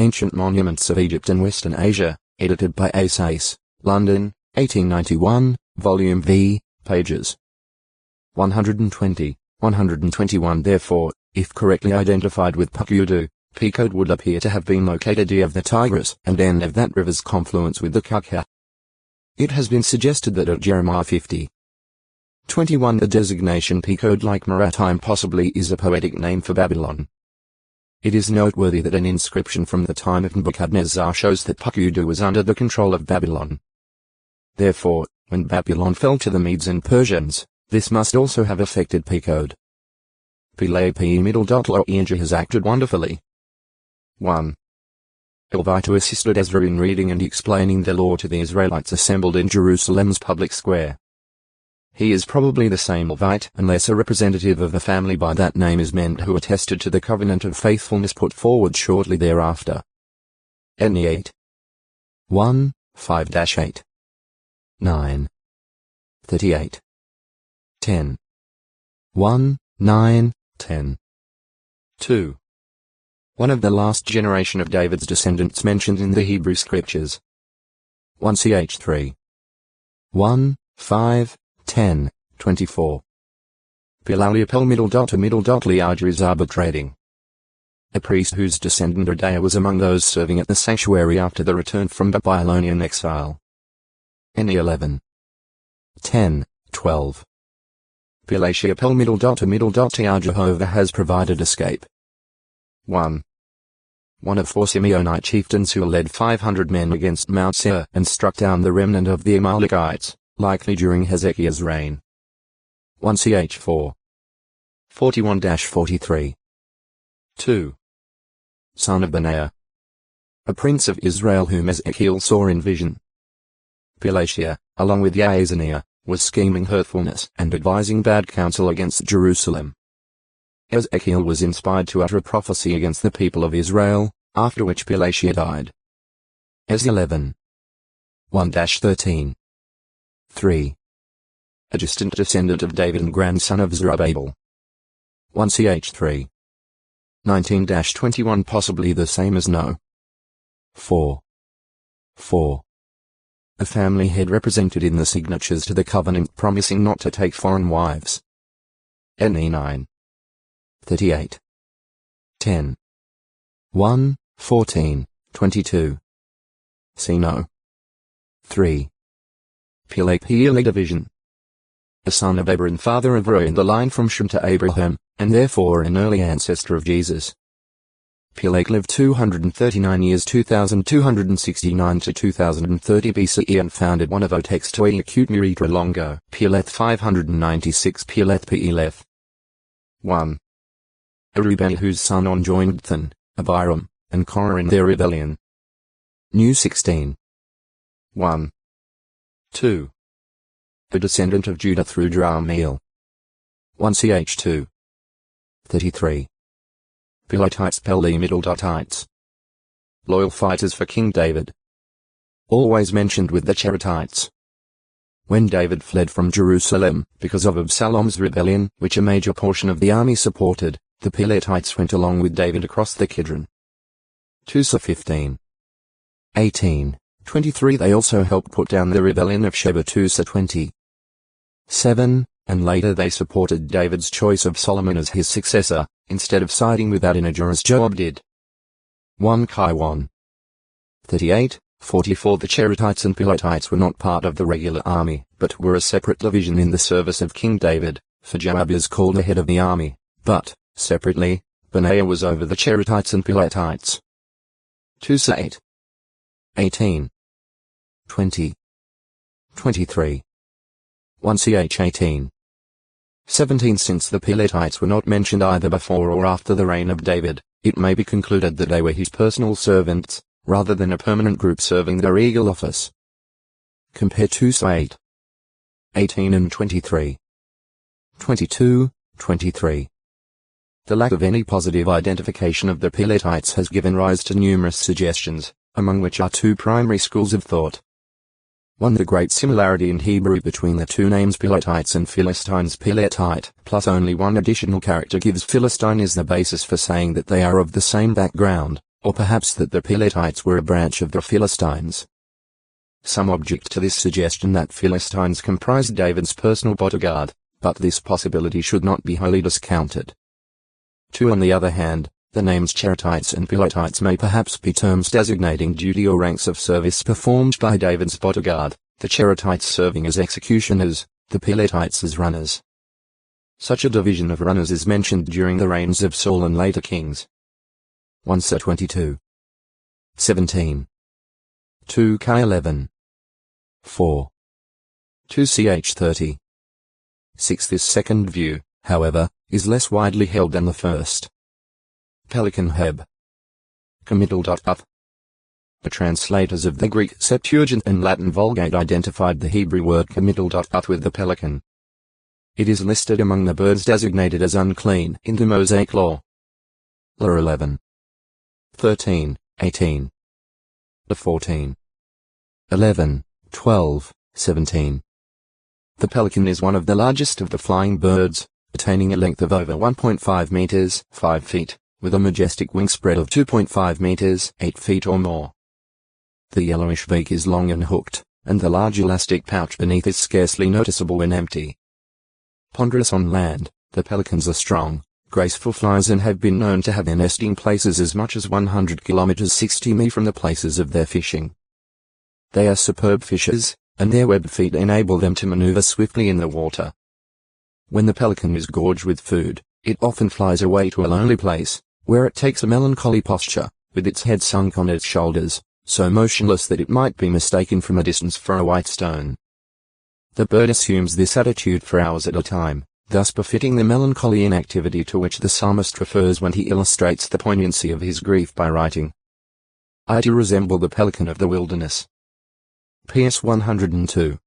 Ancient Monuments of Egypt and Western Asia, edited by A. Sayce, London, 1891, Volume V, pages 120, 121. Therefore, if correctly identified with Pukudu, P-code would appear to have been located east of the Tigris and end of that river's confluence with the Kaka. It has been suggested that at Jeremiah 50:21 the designation P-code like Maritime possibly is a poetic name for Babylon. It is noteworthy that an inscription from the time of Nebuchadnezzar shows that Pukudu was under the control of Babylon. Therefore, when Babylon fell to the Medes and Persians, this must also have affected P-code. P has acted wonderfully. 1. Elvita assisted Ezra in reading and explaining the law to the Israelites assembled in Jerusalem's public square. He is probably the same Levite unless a representative of the family by that name is meant who attested to the covenant of faithfulness put forward shortly thereafter. NE 8. 1, 5-8. 9. 38. 10. 1, 9, 10. 2. One of the last generation of David's descendants mentioned in the Hebrew Scriptures. 1 Ch 3. 1, 5, 10, 24. Pilaliapel Liaj is arbitrating. A priest whose descendant Adaiah was among those serving at the sanctuary after the return from Babylonian exile. NE 11. 10, 12. Pilatiapel Jehovah has provided escape. 1. One of 4 Simeonite chieftains who led 500 men against Mount Seir and struck down the remnant of the Amalekites, likely during Hezekiah's reign. 1 Ch 4. 41-43. 2. Son of Benaiah. A prince of Israel whom Ezekiel saw in vision. Pelatiah, along with Yaazaniah, was scheming hurtfulness and advising bad counsel against Jerusalem. Ezekiel was inspired to utter a prophecy against the people of Israel, after which Pelatiah died. Ez 11. 1-13. 3. A distant descendant of David and grandson of Zerubbabel. 1 Ch 3. 19-21 possibly the same as No. 4. 4. A family head represented in the signatures to the covenant promising not to take foreign wives. NE 9. 38. 10. 1, 14, 22. See No. 3. Peleg division. A son of Abraham, father of Roy in the line from Shem to Abraham, and therefore an early ancestor of Jesus. Peleg lived 239 years 2269 to 2030 BCE and founded one of Otex Toi Acute Muritra Longo, Peleth 596 Peleth Peleth. 1. Arubel whose son On joined Than, Abiram, and Korah in their rebellion. New 16. 1. 2. A descendant of Judah through Jerahmeel. 1 Ch 2. 33. Pelotites Pelemiddle.ites. Loyal fighters for King David. Always mentioned with the Cherethites. When David fled from Jerusalem, because of Absalom's rebellion, which a major portion of the army supported, the Peletites went along with David across the Kidron. 2 Sa 15. 18, 23 They also helped put down the rebellion of Sheba 2 Sa 20. 7, and later they supported David's choice of Solomon as his successor, instead of siding with Adonijah as Joab did. 1 Chi 1. 38, 44 The Cherethites and Peletites were not part of the regular army, but were a separate division in the service of King David, for Joab is called the head of the army, but, separately, Benaiah was over the Cherethites and Peletites. 2 Sa 8. 18. 20. 23. 1 Ch 18. 17 Since the Peletites were not mentioned either before or after the reign of David, it may be concluded that they were his personal servants, rather than a permanent group serving the regal office. Compare 2 Sa 8. 18 and 23. 22, 23. The lack of any positive identification of the Peletites has given rise to numerous suggestions, among which are two primary schools of thought. 1. The great similarity in Hebrew between the two names Peletites and Philistines. Peletite, plus only one additional character gives Philistine is the basis for saying that they are of the same background, or perhaps that the Peletites were a branch of the Philistines. Some object to this suggestion that Philistines comprised David's personal bodyguard, but this possibility should not be wholly discounted. 2. On the other hand, the names Cherethites and Peletites may perhaps be terms designating duty or ranks of service performed by David's bodyguard, the Cherethites serving as executioners, the Peletites as runners. Such a division of runners is mentioned during the reigns of Saul and later kings. 1 Sir 22. 17. 2 K 11. 4. 2 Ch 30. 6. This second view, however, is less widely held than the first. Pelican Heb. Committal.up. The translators of the Greek Septuagint and Latin Vulgate identified the Hebrew word committal.up with the pelican. It is listed among the birds designated as unclean in the Mosaic Law. Law 11. 13, 18. The 14. 11, 12, 17. The pelican is one of the largest of the flying birds, attaining a length of over 1.5 meters, 5 feet, with a majestic wingspread of 2.5 meters, 8 feet or more. The yellowish beak is long and hooked, and the large elastic pouch beneath is scarcely noticeable when empty. Ponderous on land, the pelicans are strong, graceful flyers and have been known to have their nesting places as much as 100 kilometers 60 mi from the places of their fishing. They are superb fishers, and their webbed feet enable them to maneuver swiftly in the water. When the pelican is gorged with food, it often flies away to a lonely place, where it takes a melancholy posture, with its head sunk on its shoulders, so motionless that it might be mistaken from a distance for a white stone. The bird assumes this attitude for hours at a time, thus befitting the melancholy inactivity to which the psalmist refers when he illustrates the poignancy of his grief by writing, "I do resemble the pelican of the wilderness." PS 102.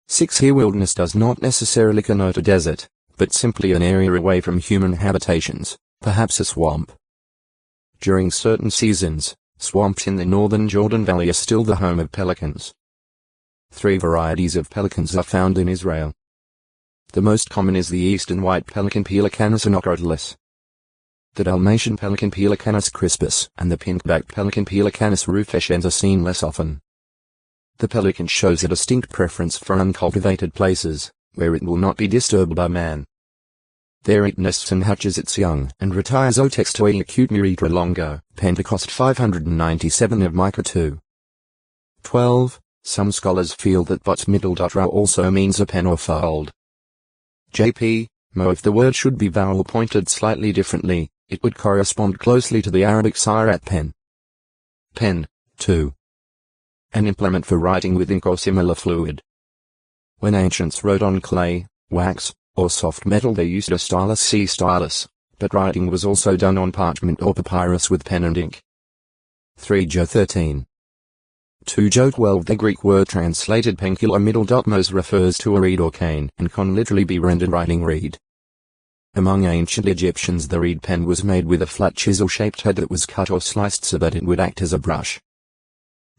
6. Here wilderness does not necessarily connote a desert, but simply an area away from human habitations, perhaps a swamp. During certain seasons, swamps in the northern Jordan Valley are still the home of pelicans. 3 varieties of pelicans are found in Israel. The most common is the eastern white pelican Pelecanus anocrotalis. The Dalmatian pelican Pelecanus crispus and the pink-backed pelican Pelecanus rufescens are seen less often. The pelican shows a distinct preference for uncultivated places, where it will not be disturbed by man. There it nests and hatches its young and retires otextoi acute muritra longo, Pentecost 597 of Micah 2. 12. Some scholars feel that bot middle.ra also means a pen or fold. J.P. Mo. If the word should be vowel pointed slightly differently, it would correspond closely to the Arabic sirat pen. Pen, 2. An implement for writing with ink or similar fluid. When ancients wrote on clay, wax, or soft metal they used a stylus c stylus, but writing was also done on parchment or papyrus with pen and ink. 3 Jo 13. 2 Jo 12. The Greek word translated pencula middle.mos refers to a reed or cane and can literally be rendered writing reed. Among ancient Egyptians the reed pen was made with a flat chisel-shaped head that was cut or sliced so that it would act as a brush.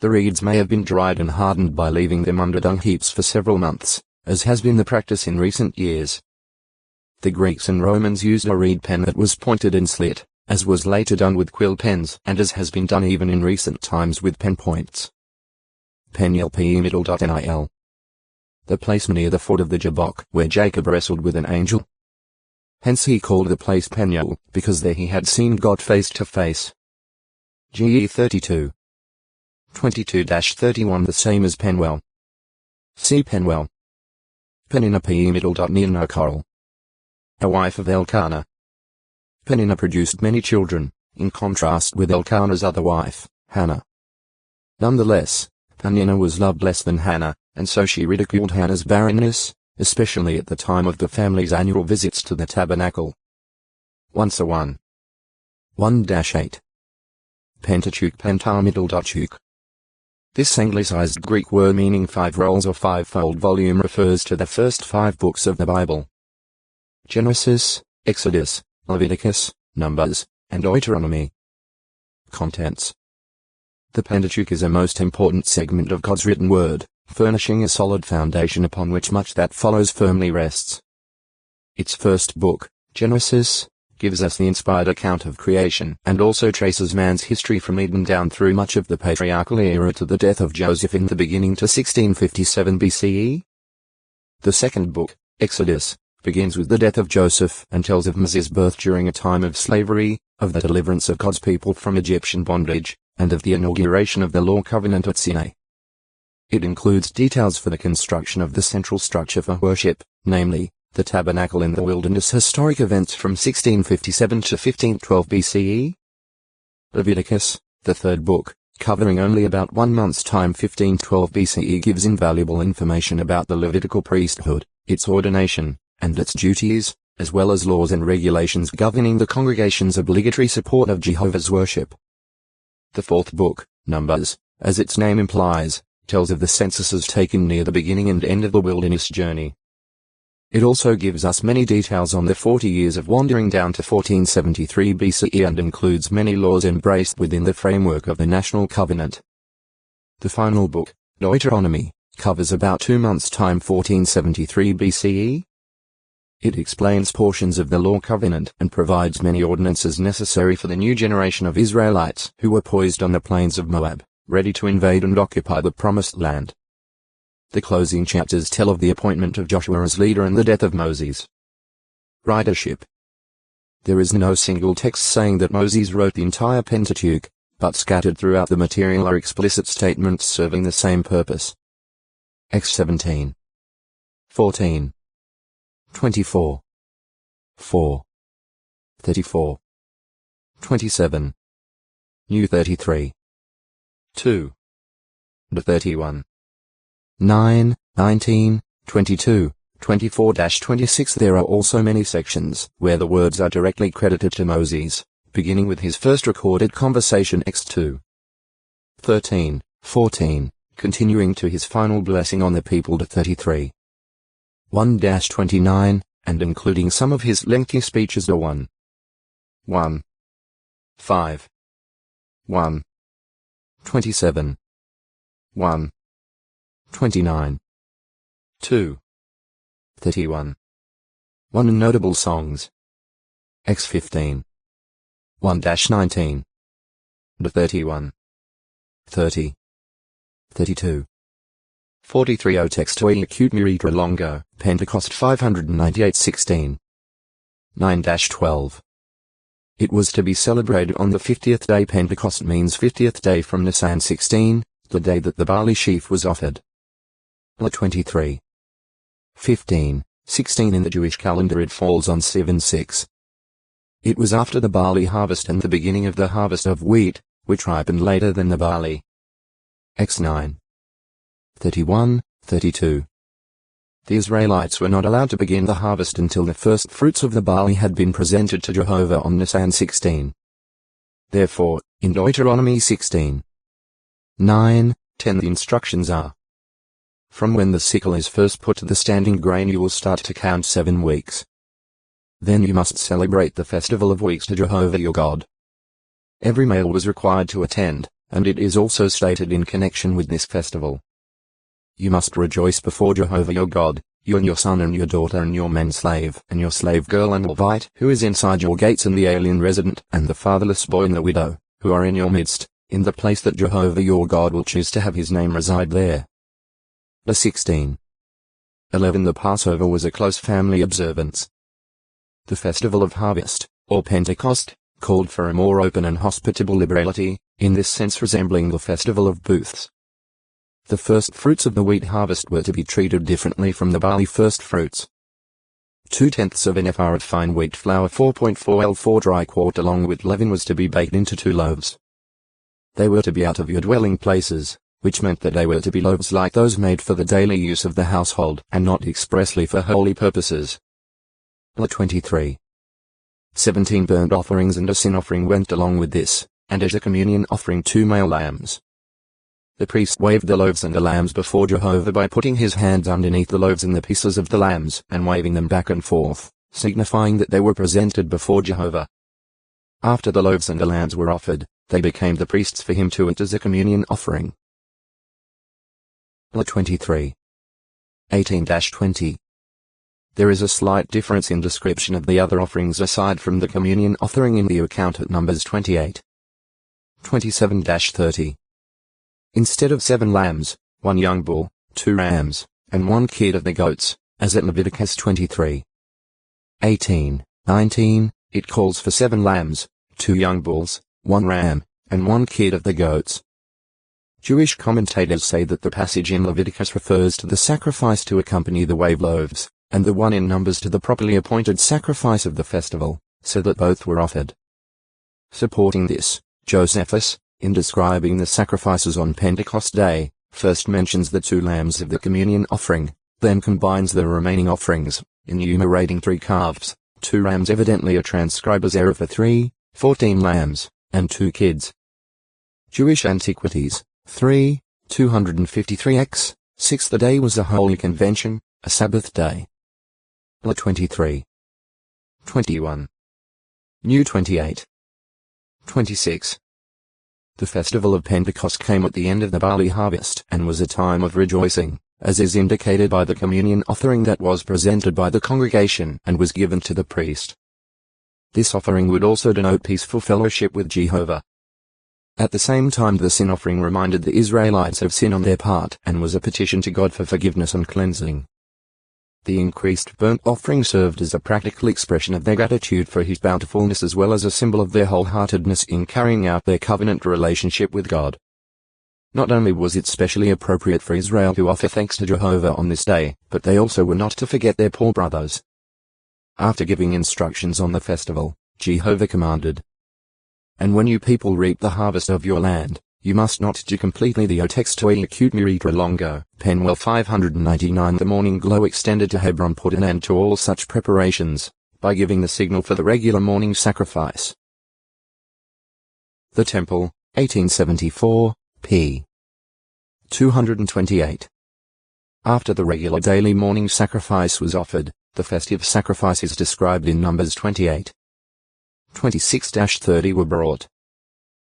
The reeds may have been dried and hardened by leaving them under dung heaps for several months, as has been the practice in recent years. The Greeks and Romans used a reed pen that was pointed and slit, as was later done with quill pens and as has been done even in recent times with pen points. Penulpe middle.nil. The place near the ford of the Jabbok where Jacob wrestled with an angel. Hence he called the place Peniel, because there he had seen God face to face. GE 32. 22-31. The same as Penuel. See Penuel. Penina P. middle.nil Coral. A wife of Elkanah. Penina produced many children, in contrast with Elkanah's other wife, Hannah. Nonetheless, Penina was loved less than Hannah, and so she ridiculed Hannah's barrenness, especially at the time of the family's annual visits to the tabernacle. 1:1. 1-8. Pentateuch Pentamiddle.Tuch. This anglicized Greek word meaning 5 rolls or 5-fold volume refers to the first 5 books of the Bible. Genesis, Exodus, Leviticus, Numbers, and Deuteronomy. Contents. The Pentateuch is a most important segment of God's written word, furnishing a solid foundation upon which much that follows firmly rests. Its first book, Genesis, gives us the inspired account of creation and also traces man's history from Eden down through much of the patriarchal era to the death of Joseph in the beginning to 1657 BCE. The second book, Exodus, begins with the death of Joseph and tells of Moses' birth during a time of slavery, of the deliverance of God's people from Egyptian bondage, and of the inauguration of the law covenant at Sinai. It includes details for the construction of the central structure for worship, namely, the tabernacle in the wilderness, historic events from 1657 to 1512 BCE. Leviticus, the third book, covering only about 1 month's time 1512 BCE, gives invaluable information about the Levitical priesthood, its ordination, and its duties, as well as laws and regulations governing the congregation's obligatory support of Jehovah's worship. The fourth book, Numbers, as its name implies, tells of the censuses taken near the beginning and end of the wilderness journey. It also gives us many details on the 40 years of wandering down to 1473 BCE and includes many laws embraced within the framework of the National Covenant. The final book, Deuteronomy, covers about 2 months' time 1473 BCE. It explains portions of the law covenant and provides many ordinances necessary for the new generation of Israelites who were poised on the plains of Moab, ready to invade and occupy the promised land. The closing chapters tell of the appointment of Joshua as leader and the death of Moses. Writership. There is no single text saying that Moses wrote the entire Pentateuch, but scattered throughout the material are explicit statements serving the same purpose. Acts 17. 14. 24. 4. 34. 27. New 33. 2. The 31. 9, 19, 22, 24-26. There are also many sections where the words are directly credited to Moses, beginning with his first recorded conversation Acts 2. 13, 14, continuing to his final blessing on the people to 33. 1-29, and including some of his lengthy speeches to 1. 1. 5. 1. 27. 1. 29. 2. 31. 1 Notable songs. Acts 15. 1-19. The 31. 30. 32. 43 O texto e acute miritra longo, Pentecost 598-16. 9-12. It was to be celebrated on the 50th day. Pentecost means 50th day from Nisan 16, the day that the barley sheaf was offered. 23. 15, 16 in the Jewish calendar it falls on 7-6. It was after the barley harvest and the beginning of the harvest of wheat, which ripened later than the barley. Acts 9. 31, 32. The Israelites were not allowed to begin the harvest until the first fruits of the barley had been presented to Jehovah on Nisan 16. Therefore, in Deuteronomy 16. 9, 10 the instructions are: from when the sickle is first put to the standing grain you will start to count 7 weeks. Then you must celebrate the festival of weeks to Jehovah your God. Every male was required to attend, and it is also stated in connection with this festival. You must rejoice before Jehovah your God, you and your son and your daughter and your manslave and your slave girl and Levite who is inside your gates and the alien resident and the fatherless boy and the widow, who are in your midst, in the place that Jehovah your God will choose to have his name reside there. The 16. 11 The Passover was a close family observance. The festival of harvest, or Pentecost, called for a more open and hospitable liberality, in this sense resembling the festival of booths. The first fruits of the wheat harvest were to be treated differently from the barley first fruits. 2/10 of an ephah of fine wheat flour 4.4 L4 dry quart along with leaven was to be baked into 2 loaves. They were to be out of your dwelling places, which meant that they were to be loaves like those made for the daily use of the household and not expressly for holy purposes. 23. 17 burnt offerings and a sin offering went along with this, and as a communion offering 2 male lambs. The priest waved the loaves and the lambs before Jehovah by putting his hands underneath the loaves and the pieces of the lambs and waving them back and forth, signifying that they were presented before Jehovah. After the loaves and the lambs were offered, they became the priests for him to eat as a communion offering. 23. 18-20. There is a slight difference in description of the other offerings aside from the communion offering in the account at Numbers 28. 27-30. Instead of 7 lambs, 1 young bull, 2 rams, and 1 kid of the goats, as at Leviticus 23. 18-19, it calls for 7 lambs, 2 young bulls, 1 ram, and 1 kid of the goats. Jewish commentators say that the passage in Leviticus refers to the sacrifice to accompany the wave loaves, and the one in Numbers to the properly appointed sacrifice of the festival, so that both were offered. Supporting this, Josephus, in describing the sacrifices on Pentecost Day, first mentions the 2 lambs of the communion offering, then combines the remaining offerings, enumerating 3 calves, 2 rams, evidently a transcriber's error, for 3, 14 lambs, and 2 kids. Jewish Antiquities, 3, 253x, 6. The day was a holy convention, a Sabbath day. La 23. 21. New 28. 26. The festival of Pentecost came at the end of the barley harvest and was a time of rejoicing, as is indicated by the communion offering that was presented by the congregation and was given to the priest. This offering would also denote peaceful fellowship with Jehovah. At the same time, the sin offering reminded the Israelites of sin on their part and was a petition to God for forgiveness and cleansing. The increased burnt offering served as a practical expression of their gratitude for His bountifulness as well as a symbol of their wholeheartedness in carrying out their covenant relationship with God. Not only was it specially appropriate for Israel to offer thanks to Jehovah on this day, but they also were not to forget their poor brothers. After giving instructions on the festival, Jehovah commanded, "And when you people reap the harvest of your land, you must not do completely the otextoi acute miritra longo." Penwell 599. The morning glow extended to Hebron put an end to all such preparations, by giving the signal for the regular morning sacrifice. The Temple, 1874, p. 228. After the regular daily morning sacrifice was offered, the festive sacrifices described in Numbers 28. 26-30 were brought.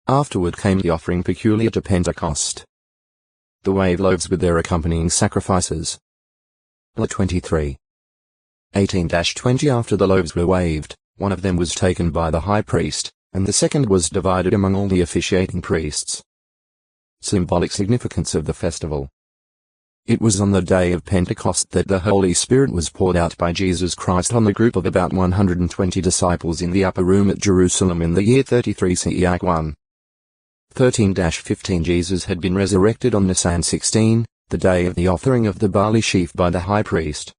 Afterward came the offering peculiar to Pentecost, the wave loaves with their accompanying sacrifices. La 23. 18-20. After the loaves were waved, one of them was taken by the high priest, and the second was divided among all the officiating priests. Symbolic significance of the festival. It was on the day of Pentecost that the Holy Spirit was poured out by Jesus Christ on the group of about 120 disciples in the upper room at Jerusalem in the year 33 CE. Act 1. 13-15. Jesus had been resurrected on Nisan 16, the day of the offering of the barley sheaf by the high priest.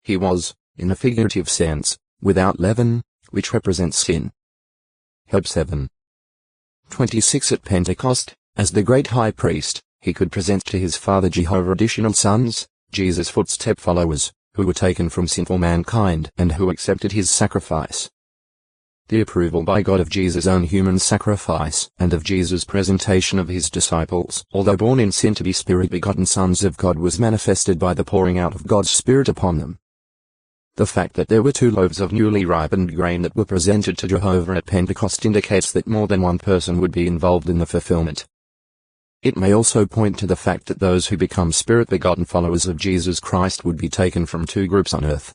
He was, in a figurative sense, without leaven, which represents sin. Heb 7. 26. At Pentecost, as the great high priest, he could present to his Father Jehovah additional sons, Jesus' footstep followers, who were taken from sinful mankind and who accepted his sacrifice. The approval by God of Jesus' own human sacrifice and of Jesus' presentation of his disciples, although born in sin to be spirit-begotten sons of God, was manifested by the pouring out of God's Spirit upon them. The fact that there were 2 loaves of newly ripened grain that were presented to Jehovah at Pentecost indicates that more than one person would be involved in the fulfillment. It may also point to the fact that those who become spirit-begotten followers of Jesus Christ would be taken from 2 groups on earth.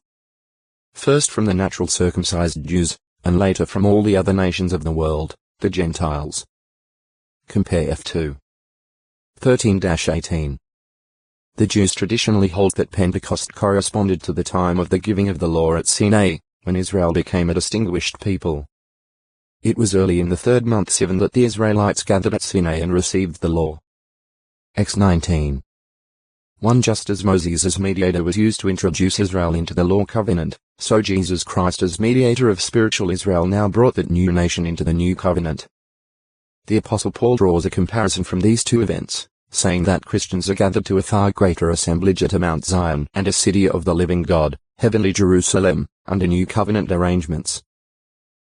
First from the natural circumcised Jews, and later from all the other nations of the world, the Gentiles. Compare F2. 13-18. The Jews traditionally hold that Pentecost corresponded to the time of the giving of the law at Sinai, when Israel became a distinguished people. It was early in the 3rd month Sivan that the Israelites gathered at Sinai and received the law. X 19. 1. Just as Moses as mediator was used to introduce Israel into the law covenant, so Jesus Christ as mediator of spiritual Israel now brought that new nation into the new covenant. The Apostle Paul draws a comparison from these 2 events, saying that Christians are gathered to a far greater assemblage at Mount Zion and a city of the living God, heavenly Jerusalem, under new covenant arrangements.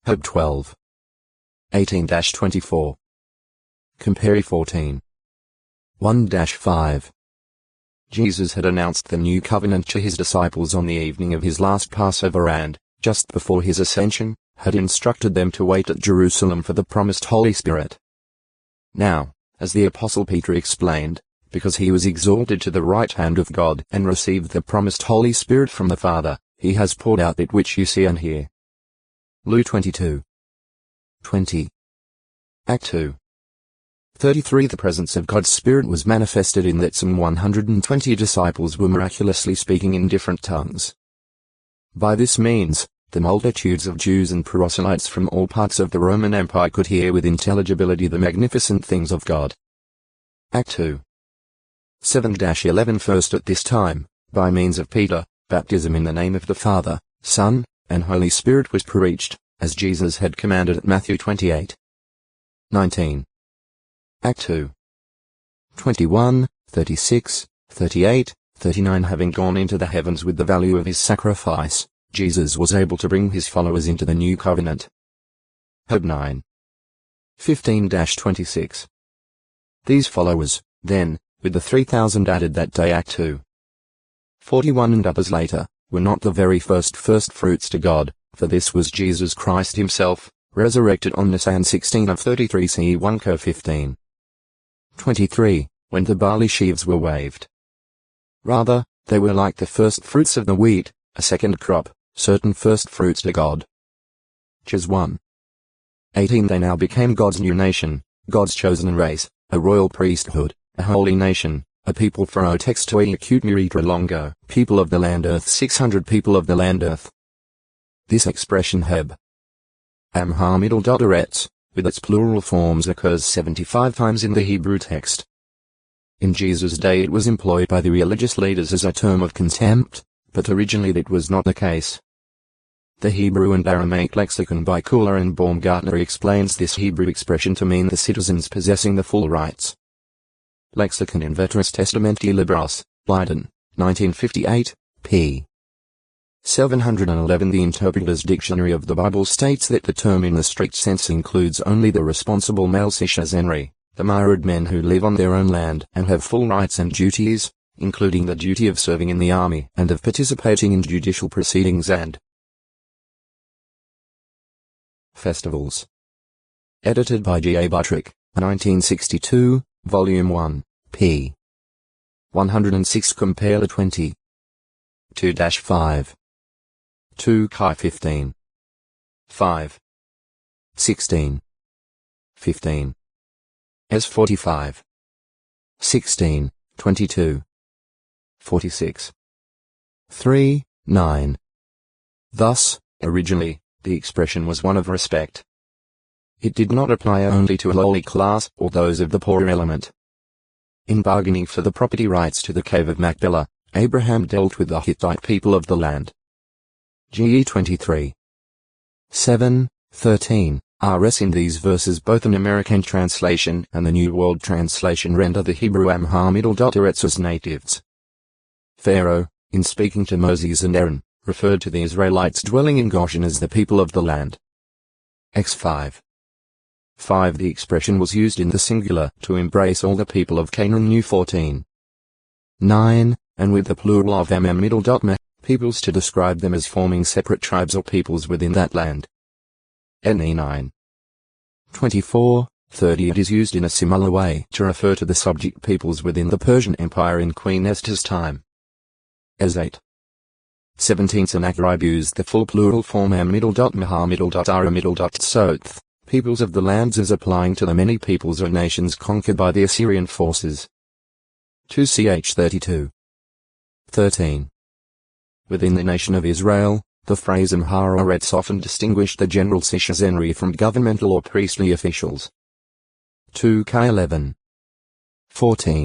Job 12. 18-24. Compare 14. 1-5. Jesus had announced the new covenant to his disciples on the evening of his last Passover and, just before his ascension, had instructed them to wait at Jerusalem for the promised Holy Spirit. Now, as the Apostle Peter explained, because he was exalted to the right hand of God and received the promised Holy Spirit from the Father, he has poured out that which you see and hear. Luke 22. 20. Act 2. 33. The presence of God's Spirit was manifested in that some 120 disciples were miraculously speaking in different tongues. By this means, the multitudes of Jews and proselytes from all parts of the Roman Empire could hear with intelligibility the magnificent things of God. Act 2. 7-11. First at this time, by means of Peter, baptism in the name of the Father, Son, and Holy Spirit was preached, as Jesus had commanded at Matthew 28. 19. Act 2. 21, 36, 38, 39. Having gone into the heavens with the value of his sacrifice, Jesus was able to bring his followers into the new covenant. Job 9. 15-26. These followers, then, with the 3,000 added that day. Act 2. 41. And others later, were not the very first fruits to God, for this was Jesus Christ himself, resurrected on Nisan 16 of 33 CE 1 Co 15. 23. When the barley sheaves were waved. Rather, they were like the first fruits of the wheat, a second crop, certain first fruits to God. Ches 1. 18. They now became God's new nation, God's chosen race, a royal priesthood, a holy nation, a people for o textoi acute miritra longo, people of the land earth. 600 people of the land earth. This expression heb amha middle doteretz, with its plural forms, occurs 75 times in the Hebrew text. In Jesus' day it was employed by the religious leaders as a term of contempt, but originally that was not the case. The Hebrew and Aramaic lexicon by Kuhler and Baumgartner explains this Hebrew expression to mean the citizens possessing the full rights. Lexicon in Veteris Testamenti Libros, Leiden, 1958, p. 711. The Interpreter's Dictionary of the Bible states that the term in the strict sense includes only the responsible male citizenry, the married men who live on their own land and have full rights and duties, including the duty of serving in the army and of participating in judicial proceedings and festivals. Edited by G. A. Buttrick, 1962, Volume 1, p. 106. Compare the 20. 2-5. 2 Chi 15. 5. 16. 15. S 45. 16, 22. 46. 3, 9. Thus, originally, the expression was one of respect. It did not apply only to a lowly class or those of the poorer element. In bargaining for the property rights to the cave of Machpelah, Abraham dealt with the Hittite people of the land. GE 23. 7, 13. RS. In these verses both an American translation and the New World Translation render the Hebrew Amha Middle Doteretz as natives. Pharaoh, in speaking to Moses and Aaron, referred to the Israelites dwelling in Goshen as the people of the land. X 5. 5. The expression was used in the singular to embrace all the people of Canaan. New 14. 9, and with the plural of Middle Dotme, peoples to describe them as forming separate tribes or peoples within that land. NE 9. 24, 30. It is used in a similar way to refer to the subject peoples within the Persian Empire in Queen Esther's time. As 8. 17. Sennacherib used the full plural form Soth, peoples of the lands, as applying to the many peoples or nations conquered by the Assyrian forces. 2 Ch 32. 13. Within the nation of Israel, the phrase Amharetz often distinguished the general citizenry from governmental or priestly officials. 2 K 11. 14.